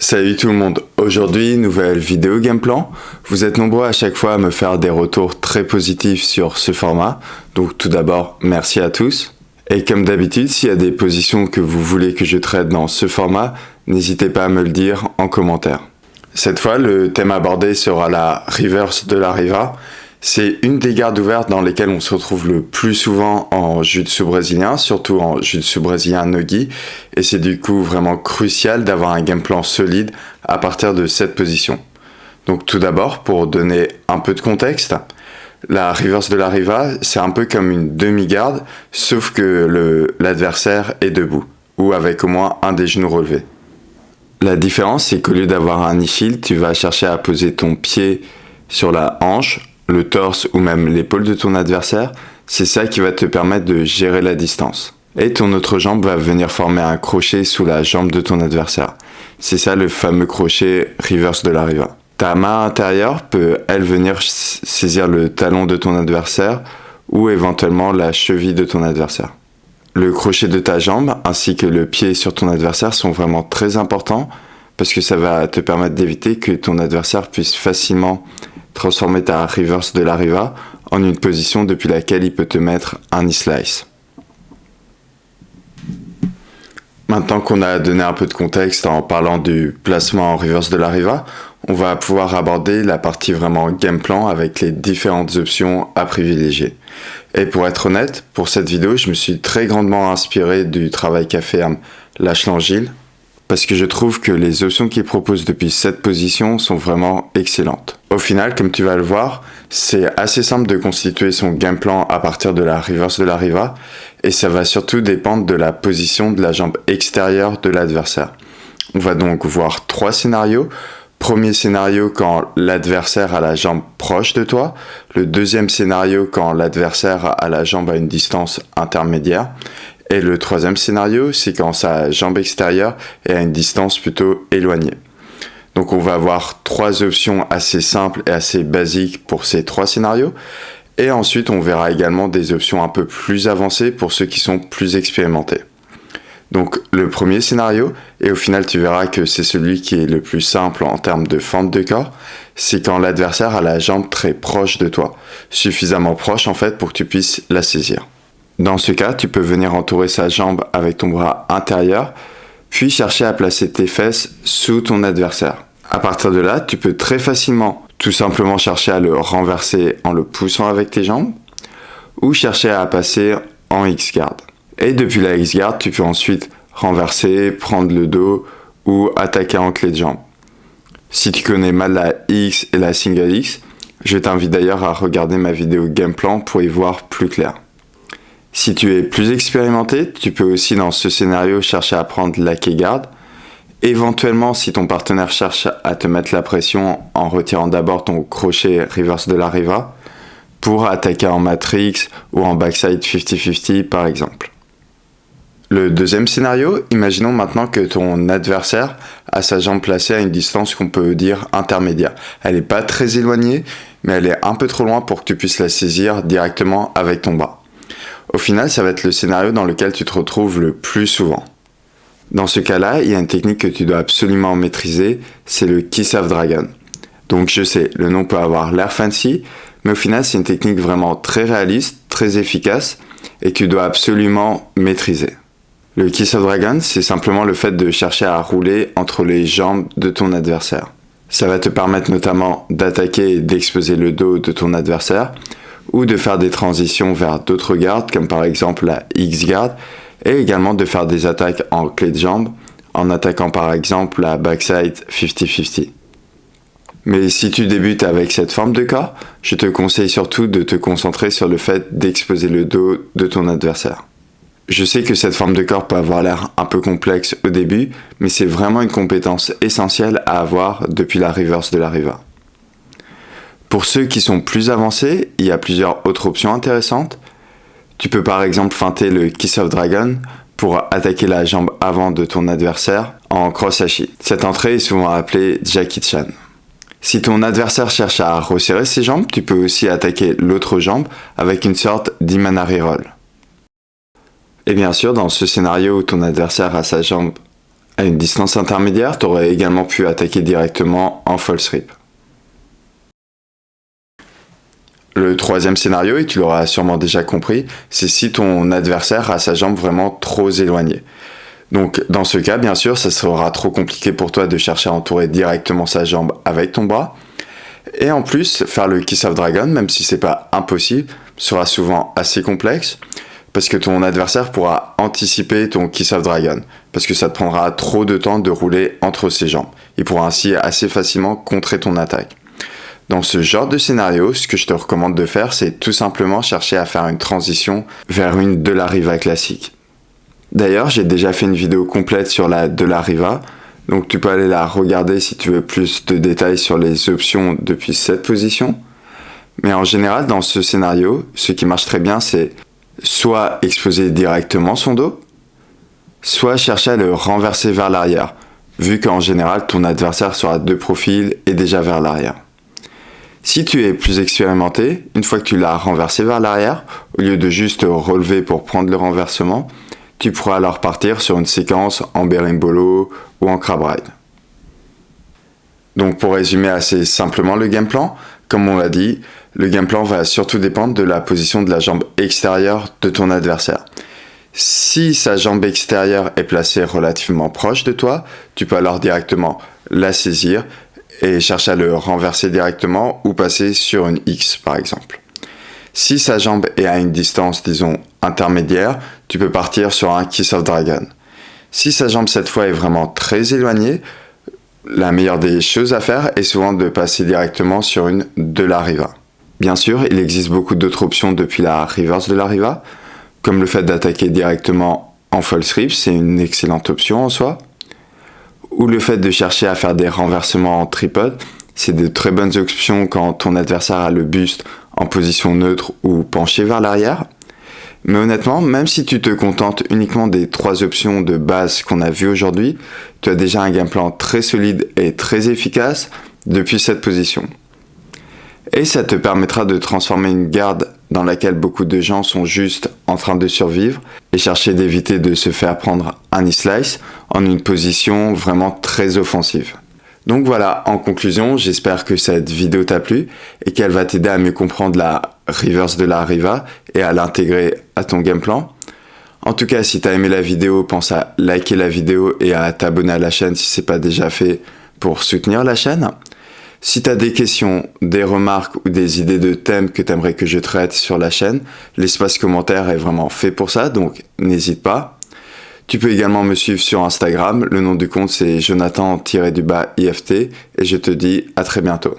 Salut tout le monde, aujourd'hui nouvelle vidéo game plan. Vous êtes nombreux à chaque fois à me faire des retours très positifs sur ce format, donc tout d'abord merci à tous. Et comme d'habitude, s'il y a des positions que vous voulez que je traite dans ce format, n'hésitez pas à me le dire en commentaire. Cette fois, le thème abordé sera la reverse de la Riva. C'est une des gardes ouvertes dans lesquelles on se retrouve le plus souvent en jiu-jitsu brésilien, surtout en jiu-jitsu brésilien no-gi, et c'est du coup vraiment crucial d'avoir un game plan solide à partir de cette position. Donc tout d'abord, pour donner un peu de contexte, la reverse de la Riva, c'est un peu comme une demi-garde, sauf que l'adversaire est debout, ou avec au moins un des genoux relevés. La différence, c'est qu'au lieu d'avoir un knee shield, tu vas chercher à poser ton pied sur la hanche, le torse ou même l'épaule de ton adversaire, c'est ça qui va te permettre de gérer la distance. Et ton autre jambe va venir former un crochet sous la jambe de ton adversaire. C'est ça le fameux crochet reverse de la Riva. Ta main intérieure peut, elle, venir saisir le talon de ton adversaire ou éventuellement la cheville de ton adversaire. Le crochet de ta jambe ainsi que le pied sur ton adversaire sont vraiment très importants parce que ça va te permettre d'éviter que ton adversaire puisse facilement transformer ta reverse de la Riva en une position depuis laquelle il peut te mettre un knee slice. Maintenant qu'on a donné un peu de contexte en parlant du placement en reverse de la Riva, on va pouvoir aborder la partie vraiment game plan avec les différentes options à privilégier. Et pour être honnête, pour cette vidéo, je me suis très grandement inspiré du travail qu'a fait Lachlan Gilles, parce que je trouve que les options qu'il propose depuis cette position sont vraiment excellentes. Au final, comme tu vas le voir, c'est assez simple de constituer son game plan à partir de la reverse de la Riva, et ça va surtout dépendre de la position de la jambe extérieure de l'adversaire. On va donc voir 3 scénarios. Premier scénario quand l'adversaire a la jambe proche de toi. Le deuxième scénario quand l'adversaire a la jambe à une distance intermédiaire. Et le troisième scénario, c'est quand sa jambe extérieure est à une distance plutôt éloignée. Donc on va avoir 3 options assez simples et assez basiques pour ces 3 scénarios. Et ensuite, on verra également des options un peu plus avancées pour ceux qui sont plus expérimentés. Donc le premier scénario, et au final tu verras que c'est celui qui est le plus simple en termes de fente de corps, c'est quand l'adversaire a la jambe très proche de toi, suffisamment proche en fait pour que tu puisses la saisir. Dans ce cas, tu peux venir entourer sa jambe avec ton bras intérieur, puis chercher à placer tes fesses sous ton adversaire. À partir de là, tu peux très facilement tout simplement chercher à le renverser en le poussant avec tes jambes, ou chercher à passer en X-guard. Et depuis la X-guard, tu peux ensuite renverser, prendre le dos ou attaquer en clé de jambe. Si tu connais mal la X et la single X, je t'invite d'ailleurs à regarder ma vidéo game plan pour y voir plus clair. Si tu es plus expérimenté, tu peux aussi dans ce scénario chercher à prendre la K-guard. Éventuellement, si ton partenaire cherche à te mettre la pression en retirant d'abord ton crochet reverse de la Riva pour attaquer en matrix ou en backside 50-50 par exemple. Le deuxième scénario, imaginons maintenant que ton adversaire a sa jambe placée à une distance qu'on peut dire intermédiaire. Elle n'est pas très éloignée, mais elle est un peu trop loin pour que tu puisses la saisir directement avec ton bras. Au final, ça va être le scénario dans lequel tu te retrouves le plus souvent. Dans ce cas-là, il y a une technique que tu dois absolument maîtriser, c'est le Kiss of Dragon. Donc je sais, le nom peut avoir l'air fancy, mais au final c'est une technique vraiment très réaliste, très efficace, et que tu dois absolument maîtriser. Le Kiss of Dragon, c'est simplement le fait de chercher à rouler entre les jambes de ton adversaire. Ça va te permettre notamment d'attaquer et d'exposer le dos de ton adversaire, ou de faire des transitions vers d'autres gardes, comme par exemple la X-guard, et également de faire des attaques en clé de jambe, en attaquant par exemple la backside 50-50. Mais si tu débutes avec cette forme de corps, je te conseille surtout de te concentrer sur le fait d'exposer le dos de ton adversaire. Je sais que cette forme de corps peut avoir l'air un peu complexe au début, mais c'est vraiment une compétence essentielle à avoir depuis la reverse de la Riva. Pour ceux qui sont plus avancés, il y a plusieurs autres options intéressantes. Tu peux par exemple feinter le Kiss of Dragon pour attaquer la jambe avant de ton adversaire en cross hachi. Cette entrée est souvent appelée Jackie Chan. Si ton adversaire cherche à resserrer ses jambes, tu peux aussi attaquer l'autre jambe avec une sorte d'Imanari Roll. Et bien sûr, dans ce scénario où ton adversaire a sa jambe À une distance intermédiaire, tu aurais également pu attaquer directement en false rip. Le troisième scénario, et tu l'auras sûrement déjà compris, c'est si ton adversaire a sa jambe vraiment trop éloignée. Donc dans ce cas, bien sûr, ça sera trop compliqué pour toi de chercher à entourer directement sa jambe avec ton bras. Et en plus, faire le Kiss of Dragon, même si c'est pas impossible, sera souvent assez complexe, parce que ton adversaire pourra anticiper ton Kiss of Dragon, parce que ça te prendra trop de temps de rouler entre ses jambes. Il pourra ainsi assez facilement contrer ton attaque. Dans ce genre de scénario, ce que je te recommande de faire, c'est tout simplement chercher à faire une transition vers une de la Riva classique. D'ailleurs, j'ai déjà fait une vidéo complète sur la de la Riva, donc tu peux aller la regarder si tu veux plus de détails sur les options depuis cette position. Mais en général, dans ce scénario, ce qui marche très bien, c'est soit exposer directement son dos, soit chercher à le renverser vers l'arrière, vu qu'en général, ton adversaire sera de profil et déjà vers l'arrière. Si tu es plus expérimenté, une fois que tu l'as renversé vers l'arrière, au lieu de juste relever pour prendre le renversement, tu pourras alors partir sur une séquence en berimbolo ou en crab ride. Donc pour résumer assez simplement le game plan, comme on l'a dit, le game plan va surtout dépendre de la position de la jambe extérieure de ton adversaire. Si sa jambe extérieure est placée relativement proche de toi, tu peux alors directement la saisir et chercher à le renverser directement ou passer sur une X par exemple. Si sa jambe est à une distance, disons, intermédiaire, tu peux partir sur un Kiss of Dragon. Si sa jambe cette fois est vraiment très éloignée, la meilleure des choses à faire est souvent de passer directement sur une de la Riva. Bien sûr, il existe beaucoup d'autres options depuis la reverse de la Riva, comme le fait d'attaquer directement en false rip, c'est une excellente option en soi. Ou le fait de chercher à faire des renversements en tripod, c'est de très bonnes options quand ton adversaire a le buste en position neutre ou penché vers l'arrière. Mais honnêtement, même si tu te contentes uniquement des 3 options de base qu'on a vues aujourd'hui, tu as déjà un game plan très solide et très efficace depuis cette position. Et ça te permettra de transformer une garde dans laquelle beaucoup de gens sont juste en train de survivre et chercher d'éviter de se faire prendre un knee slice en une position vraiment très offensive. Donc voilà, en conclusion, j'espère que cette vidéo t'a plu et qu'elle va t'aider à mieux comprendre la reverse de la Riva et à l'intégrer à ton game plan. En tout cas, si t'as aimé la vidéo, pense à liker la vidéo et à t'abonner à la chaîne si c'est pas déjà fait pour soutenir la chaîne. Si tu as des questions, des remarques ou des idées de thèmes que tu aimerais que je traite sur la chaîne, l'espace commentaire est vraiment fait pour ça, donc n'hésite pas. Tu peux également me suivre sur Instagram, le nom du compte c'est Jonathan-IFT et je te dis à très bientôt.